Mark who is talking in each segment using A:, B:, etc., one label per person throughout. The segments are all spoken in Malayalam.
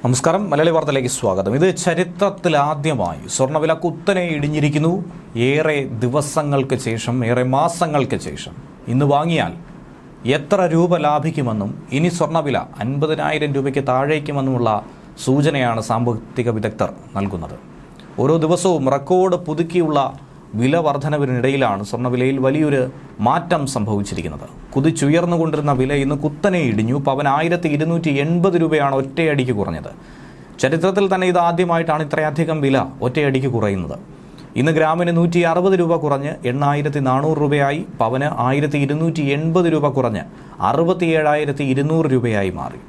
A: നമസ്കാരം. മലയാളി വാർത്തയിലേക്ക് സ്വാഗതം. ഇത് ചരിത്രത്തിലാദ്യമായി സ്വർണ്ണവില കുത്തനെ ഇടിഞ്ഞിരിക്കുന്നു. ഏറെ ദിവസങ്ങൾക്ക് ശേഷം, ഏറെ മാസങ്ങൾക്ക് ശേഷം ഇന്ന് വാങ്ങിയാൽ എത്ര രൂപ ലാഭിക്കുമെന്നും ഇനി സ്വർണ്ണവില 50,000 രൂപയ്ക്ക് താഴേക്കുമെന്നുമുള്ള സൂചനയാണ് സാമ്പത്തിക വിദഗ്ധർ നൽകുന്നത്. ഓരോ ദിവസവും റെക്കോർഡ് പുതുക്കിയുള്ള വില വർധനവിനിടയിലാണ് സ്വർണ്ണവിലയിൽ വലിയൊരു മാറ്റം സംഭവിച്ചിരിക്കുന്നത്. കുതിച്ചുയർന്നുകൊണ്ടിരുന്ന വില ഇന്ന് കുത്തനെ ഇടിഞ്ഞു. പവൻ 1280 രൂപയാണ് ഒറ്റയടിക്ക് കുറഞ്ഞത്. ചരിത്രത്തിൽ തന്നെ ഇത് ആദ്യമായിട്ടാണ് ഇത്രയധികം വില ഒറ്റയടിക്ക് കുറയുന്നത്. ഇന്ന് ഗ്രാമിന് 160 രൂപ കുറഞ്ഞ് 8,400 രൂപയായി. പവന് 1280 രൂപ കുറഞ്ഞ് 67,200 രൂപയായി മാറി.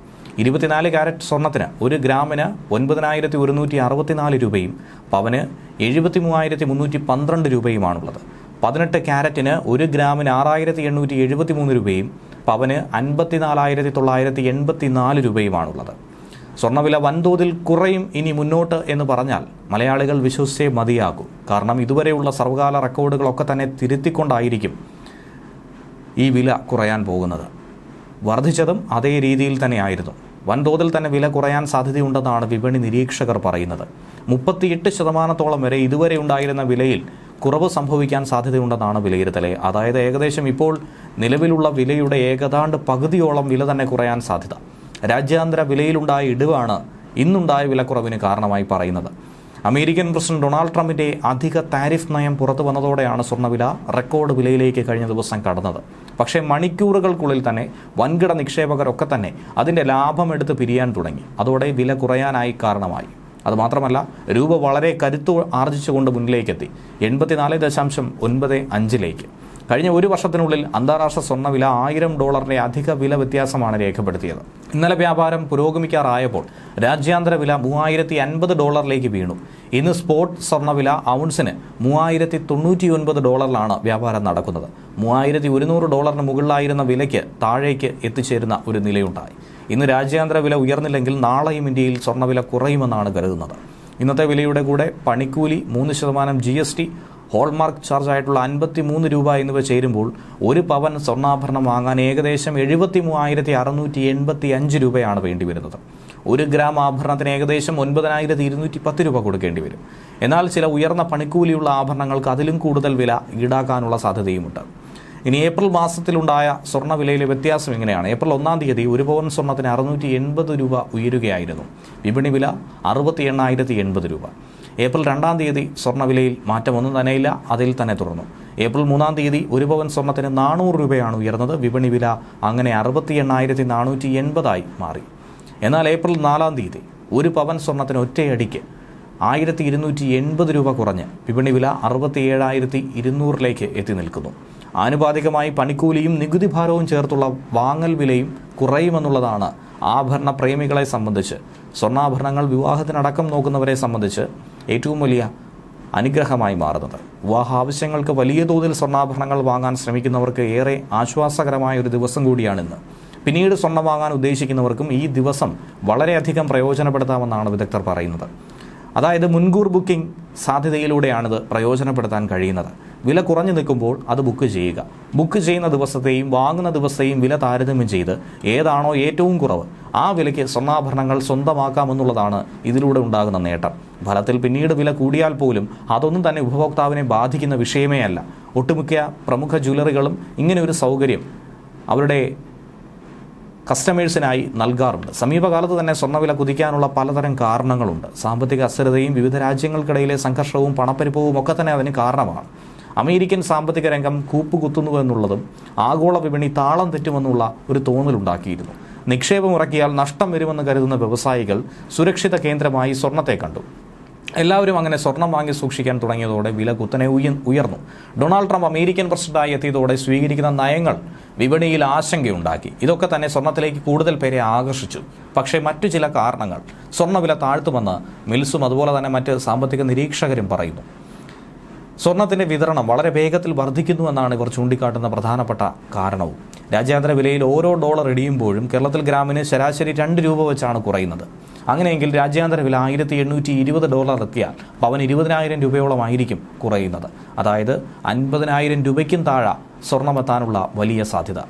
A: 24 കാരറ്റ് സ്വർണ്ണത്തിന് 1 ഗ്രാമിന് 9,164 രൂപയും പവന് 73,312 രൂപയുമാണുള്ളത്. 18 കാരറ്റിന് 1 ഗ്രാമിന് 6,873 രൂപയും പവന് 54,984 രൂപയുമാണുള്ളത്. സ്വർണ്ണവില വൻതോതിൽ കുറയും ഇനി മുന്നോട്ട് എന്ന് പറഞ്ഞാൽ മലയാളികൾ വിശ്വസിച്ചേ മതിയാകും. കാരണം ഇതുവരെയുള്ള സർവകാല റെക്കോർഡുകളൊക്കെ തന്നെ തിരുത്തിക്കൊണ്ടായിരിക്കും ഈ വില കുറയാൻ പോകുന്നത്. വർദ്ധിച്ചതും അതേ രീതിയിൽ തന്നെയായിരുന്നു. വൻതോതിൽ തന്നെ വില കുറയാൻ സാധ്യതയുണ്ടെന്നാണ് വിപണി നിരീക്ഷകർ പറയുന്നത്. 38% വരെ ഇതുവരെ ഉണ്ടായിരുന്ന വിലയിൽ കുറവ് സംഭവിക്കാൻ സാധ്യതയുണ്ടെന്നാണ് വിലയിരുത്തൽ. അതായത് ഏകദേശം ഇപ്പോൾ നിലവിലുള്ള വിലയുടെ ഏകദാണ്ട് പകുതിയോളം വില തന്നെ കുറയാൻ സാധ്യത. രാജ്യാന്തര വിലയിലുണ്ടായ ഇടിവാണ് ഇന്നുണ്ടായ വിലക്കുറവിന് കാരണമായി പറയുന്നത്. അമേരിക്കൻ പ്രസിഡന്റ് ഡൊണാൾഡ് ട്രംപിന്റെ അധിക താരിഫ് നയം പുറത്തു വന്നതോടെയാണ് സ്വർണ്ണവില റെക്കോർഡ് വിലയിലേക്ക് കഴിഞ്ഞ ദിവസം കടന്നത്. പക്ഷേ മണിക്കൂറുകൾക്കുള്ളിൽ തന്നെ വൻകിട നിക്ഷേപകരൊക്കെ തന്നെ അതിൻ്റെ ലാഭമെടുത്ത് പിരിയാൻ തുടങ്ങി. അതോടെ വില കുറയാനായി കാരണമായി. അതുമാത്രമല്ല, രൂപ വളരെ കരുത്തു ആർജിച്ചുകൊണ്ട് മുന്നിലേക്കെത്തി 84.95 കഴിഞ്ഞ ഒരു വർഷത്തിനുള്ളിൽ അന്താരാഷ്ട്ര സ്വർണ്ണവില $1,000 അധിക വില വ്യത്യാസമാണ് രേഖപ്പെടുത്തിയത്. ഇന്നലെ വ്യാപാരം പുരോഗമിക്കാറായപ്പോൾ രാജ്യാന്തര വില $3,050 വീണു. ഇന്ന് സ്പോട്ട് സ്വർണ്ണവില ഔൺസിന് $3,099 വ്യാപാരം നടക്കുന്നത്. $3,100 മുകളിലായിരുന്ന വിലയ്ക്ക് താഴേക്ക് എത്തിച്ചേരുന്ന ഒരു നിലയുണ്ടായി. ഇന്ന് രാജ്യാന്തര വില ഉയർന്നില്ലെങ്കിൽ നാളെയും ഇന്ത്യയിൽ സ്വർണ്ണവില കുറയുമെന്നാണ് കരുതുന്നത്. ഇന്നത്തെ വിലയുടെ കൂടെ പണിക്കൂലി 3% GST, ഹോൾമാർക്ക് ചാർജ് ആയിട്ടുള്ള 53 രൂപ എന്നിവ ചേരുമ്പോൾ 1 പവൻ സ്വർണ്ണാഭരണം വാങ്ങാൻ ഏകദേശം 73,685 രൂപയാണ് വേണ്ടിവരുന്നത്. 1 ഗ്രാം ആഭരണത്തിന് ഏകദേശം 9,210 രൂപ കൊടുക്കേണ്ടി വരും. എന്നാൽ ചില ഉയർന്ന പണിക്കൂലിയുള്ള ആഭരണങ്ങൾക്ക് അതിലും കൂടുതൽ വില ഈടാക്കാനുള്ള സാധ്യതയുമുണ്ട്. ഇനി ഏപ്രിൽ മാസത്തിലുണ്ടായ സ്വർണ്ണവിലയിലെ വ്യത്യാസം എങ്ങനെയാണ്? ഏപ്രിൽ 1-ാം തീയതി 1 പവൻ സ്വർണ്ണത്തിന് 680 രൂപ ഉയരുകയായിരുന്നു. വിപണി വില 68,080 രൂപ. ഏപ്രിൽ 2-ാം തീയതി സ്വർണ്ണവിലയിൽ മാറ്റമൊന്നും തന്നെയില്ല, അതിൽ തന്നെ തുടർന്നു. ഏപ്രിൽ 3-ാം തീയതി 1 പവൻ സ്വർണ്ണത്തിന് 400 രൂപയാണ് ഉയർന്നത്. വിപണി വില അങ്ങനെ 68,480 മാറി. എന്നാൽ ഏപ്രിൽ 4-ാം തീയതി 1 പവൻ സ്വർണ്ണത്തിന് ഒറ്റയടിക്ക് 1,280 രൂപ കുറഞ്ഞ് വിപണി വില 67,200 എത്തി നിൽക്കുന്നു. ആനുപാതികമായി പണിക്കൂലിയും നികുതി ഭാരവും ചേർത്തുള്ള വാങ്ങൽ വിലയും കുറയുമെന്നുള്ളതാണ് ആഭരണ പ്രേമികളെ സംബന്ധിച്ച്, സ്വർണ്ണാഭരണങ്ങൾ വിവാഹത്തിനടക്കം നോക്കുന്നവരെ സംബന്ധിച്ച് ഏറ്റവും വലിയ അനുഗ്രഹമായി മാറുന്നത്. വിവാഹ ആവശ്യങ്ങൾക്ക് വലിയ തോതിൽ സ്വർണ്ണാഭരണങ്ങൾ വാങ്ങാൻ ശ്രമിക്കുന്നവർക്ക് ഏറെ ആശ്വാസകരമായ ഒരു ദിവസം കൂടിയാണിന്ന്. പിന്നീട് സ്വർണ്ണം വാങ്ങാൻ ഉദ്ദേശിക്കുന്നവർക്കും ഈ ദിവസം വളരെയധികം പ്രയോജനപ്പെടുത്താമെന്നാണ് വിദഗ്ധർ പറയുന്നത്. അതായത് മുൻകൂർ ബുക്കിംഗ് സാധ്യതയിലൂടെയാണിത് പ്രയോജനപ്പെടുത്താൻ കഴിയുന്നത്. വില കുറഞ്ഞു നിൽക്കുമ്പോൾ അത് ബുക്ക് ചെയ്യുക. ബുക്ക് ചെയ്യുന്ന ദിവസത്തെയും വാങ്ങുന്ന ദിവസത്തെയും വില താരതമ്യം ചെയ്ത് ഏതാണോ ഏറ്റവും കുറവ് ആ വിലയ്ക്ക് സ്വർണ്ണാഭരണങ്ങൾ സ്വന്തമാക്കാമെന്നുള്ളതാണ് ഇതിലൂടെ ഉണ്ടാകുന്ന നേട്ടം. ഫലത്തിൽ പിന്നീട് വില കൂടിയാൽ പോലും അതൊന്നും തന്നെ ഉപഭോക്താവിനെ ബാധിക്കുന്ന വിഷയമേ അല്ല. ഒട്ടുമിക്ക പ്രമുഖ ജ്വല്ലറികളും ഇങ്ങനെ ഒരു സൗകര്യം അവരുടെ കസ്റ്റമേഴ്സിനായി നൽകാറുണ്ട്. സമീപകാലത്ത് തന്നെ സ്വർണ്ണവില കുതിക്കാനുള്ള പലതരം കാരണങ്ങളുണ്ട്. സാമ്പത്തിക അസ്ഥിരതയും വിവിധ രാജ്യങ്ങൾക്കിടയിലെ സംഘർഷവും പണപ്പെരുപ്പവും ഒക്കെ തന്നെ അതിന് കാരണമാണ്. അമേരിക്കൻ സാമ്പത്തിക രംഗം കൂപ്പുകുത്തുന്നുവെന്നുള്ളതും ആഗോള വിപണി താളം തെറ്റുമെന്നുള്ള ഒരു തോന്നലുണ്ടാക്കിയിരുന്നു. നിക്ഷേപം ഇറക്കിയാൽ നഷ്ടം വരുമെന്ന് കരുതുന്ന വ്യവസായികൾ സുരക്ഷിത കേന്ദ്രമായി സ്വർണ്ണത്തെ കണ്ടു. എല്ലാവരും അങ്ങനെ സ്വർണം വാങ്ങി സൂക്ഷിക്കാൻ തുടങ്ങിയതോടെ വില കുത്തനെ ഉയർന്നു. ഡൊണാൾഡ് ട്രംപ് അമേരിക്കൻ പ്രസിഡന്റായി എത്തിയതോടെ സ്വീകരിക്കുന്ന നയങ്ങൾ വിപണിയിൽ ആശങ്കയുണ്ടാക്കി. ഇതൊക്കെ തന്നെ സ്വർണ്ണത്തിലേക്ക് കൂടുതൽ പേരെ ആകർഷിച്ചു. പക്ഷേ മറ്റു ചില കാരണങ്ങൾ സ്വർണ്ണവില താഴ്ത്തുമെന്ന് മിൽസും അതുപോലെ തന്നെ മറ്റ് സാമ്പത്തിക നിരീക്ഷകരും പറയുന്നു. സ്വർണ്ണത്തിന്റെ വിതരണം വളരെ വേഗത്തിൽ വർദ്ധിക്കുന്നുവെന്നാണ് ഇവർ ചൂണ്ടിക്കാട്ടുന്ന പ്രധാനപ്പെട്ട കാരണവും. രാജ്യാന്തര വിലയിൽ ഓരോ ഡോളർ ഇടിയുമ്പോഴും കേരളത്തിൽ ഗ്രാമിന് ശരാശരി 2 രൂപ വെച്ചാണ് കുറയുന്നത്. അങ്ങനെയെങ്കിൽ രാജ്യാന്തര വില $1,820 എത്തിയാൽ പവൻ 20,000 രൂപയോളമായിരിക്കും കുറയുന്നത്. അതായത് 50,000 രൂപയ്ക്കും താഴെ സ്വർണ്ണമെത്താനുള്ള വലിയ സാധ്യത.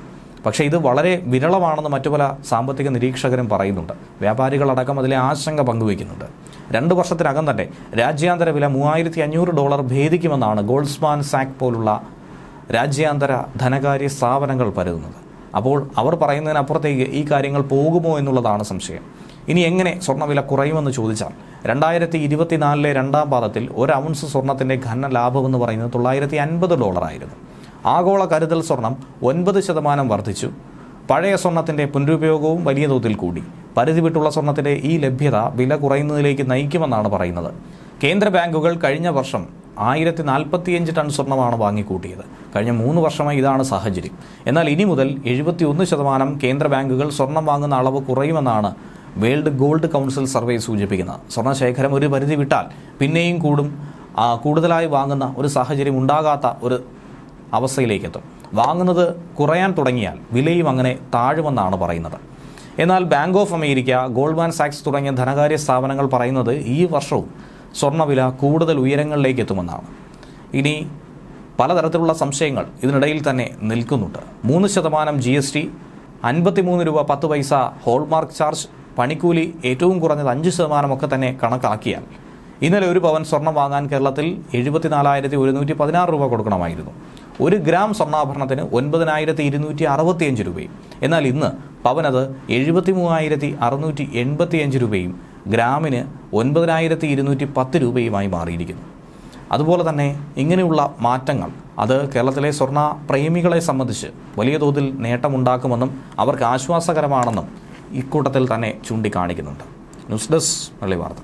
A: പക്ഷേ ഇത് വളരെ വിരളമാണെന്ന് മറ്റു പല സാമ്പത്തിക നിരീക്ഷകരും പറയുന്നുണ്ട്. വ്യാപാരികളടക്കം അതിലെ ആശങ്ക പങ്കുവയ്ക്കുന്നുണ്ട്. 2 വർഷത്തിനകം തന്നെ രാജ്യാന്തര വില $3,500 ഭേദിക്കുമെന്നാണ് ഗോൾഡ്സ്മാൻ സാക്ക് പോലുള്ള രാജ്യാന്തര ധനകാര്യ സ്ഥാപനങ്ങൾ പരതുന്നത്. അപ്പോൾ അവർ പറയുന്നതിനപ്പുറത്തേക്ക് ഈ കാര്യങ്ങൾ പോകുമോ എന്നുള്ളതാണ് സംശയം. ഇനി എങ്ങനെ സ്വർണ്ണവില കുറയുമെന്ന് ചോദിച്ചാൽ 2024 രണ്ടാം പാദത്തിൽ 1 ഔൺസ് സ്വർണത്തിൻ്റെ ഘന ലാഭമെന്ന് പറയുന്നത് $950 ആയിരുന്നു. ആഗോള കരുതൽ സ്വർണം 9% വർദ്ധിച്ചു. പഴയ സ്വർണത്തിൻ്റെ പുനരുപയോഗവും വലിയ തോതിൽ കൂടി. പരിധി വിട്ടുള്ള സ്വർണത്തിൻ്റെ ഈ ലഭ്യത വില കുറയുന്നതിലേക്ക് നയിക്കുമെന്നാണ് പറയുന്നത്. കേന്ദ്ര ബാങ്കുകൾ കഴിഞ്ഞ വർഷം 1045 ടൺ സ്വർണ്ണമാണ് വാങ്ങിക്കൂട്ടിയത്. കഴിഞ്ഞ 3 വർഷമായി ഇതാണ് സാഹചര്യം. എന്നാൽ ഇനി മുതൽ 71% കേന്ദ്ര ബാങ്കുകൾ സ്വർണം വാങ്ങുന്ന അളവ് കുറയുമെന്നാണ് വേൾഡ് ഗോൾഡ് കൗൺസിൽ സർവേ സൂചിപ്പിക്കുന്നത്. സ്വർണ്ണശേഖരം ഒരു പരിധി വിട്ടാൽ പിന്നെയും കൂടുതലായി വാങ്ങുന്ന ഒരു സാഹചര്യം ഉണ്ടാകാത്ത ഒരു അവസ്ഥയിലേക്കെത്തും. വാങ്ങുന്നത് കുറയാൻ തുടങ്ങിയാൽ വിലയും അങ്ങനെ താഴുമെന്നാണ് പറയുന്നത്. എന്നാൽ ബാങ്ക് ഓഫ് അമേരിക്ക, ഗോൾഡ്മാൻ സാക്സ് തുടങ്ങിയ ധനകാര്യ സ്ഥാപനങ്ങൾ പറയുന്നത് ഈ വർഷവും സ്വർണ്ണവില കൂടുതൽ ഉയരങ്ങളിലേക്ക് എത്തുമെന്നാണ്. ഇനി പലതരത്തിലുള്ള സംശയങ്ങൾ ഇതിനിടയിൽ തന്നെ നിൽക്കുന്നുണ്ട്. 3% GST, 53 രൂപ 10 പൈസ ഹോൾമാർക്ക് ചാർജ്, പണിക്കൂലി ഏറ്റവും കുറഞ്ഞത് 5% ഒക്കെ തന്നെ കണക്കാക്കിയാൽ ഇന്നലെ 1 പവൻ സ്വർണം വാങ്ങാൻ കേരളത്തിൽ 74,116 രൂപ കൊടുക്കണമായിരുന്നു. 1 ഗ്രാം സ്വർണ്ണാഭരണത്തിന് 9,265 രൂപയും. എന്നാൽ ഇന്ന് പവനത് 73,685 രൂപയും ഗ്രാമിന് 9,210 രൂപയുമായി മാറിയിരിക്കുന്നു. അതുപോലെ തന്നെ ഇങ്ങനെയുള്ള മാറ്റങ്ങൾ അത് കേരളത്തിലെ സ്വർണ്ണ പ്രേമികളെ സംബന്ധിച്ച് വലിയ തോതിൽ നേട്ടമുണ്ടാക്കുമെന്നും അവർക്ക് ആശ്വാസകരമാണെന്നും ഇക്കൂട്ടത്തിൽ തന്നെ ചൂണ്ടിക്കാണിക്കുന്നുണ്ട്. ന്യൂസ് ഡെസ്ക് മലയാളി വാർത്ത.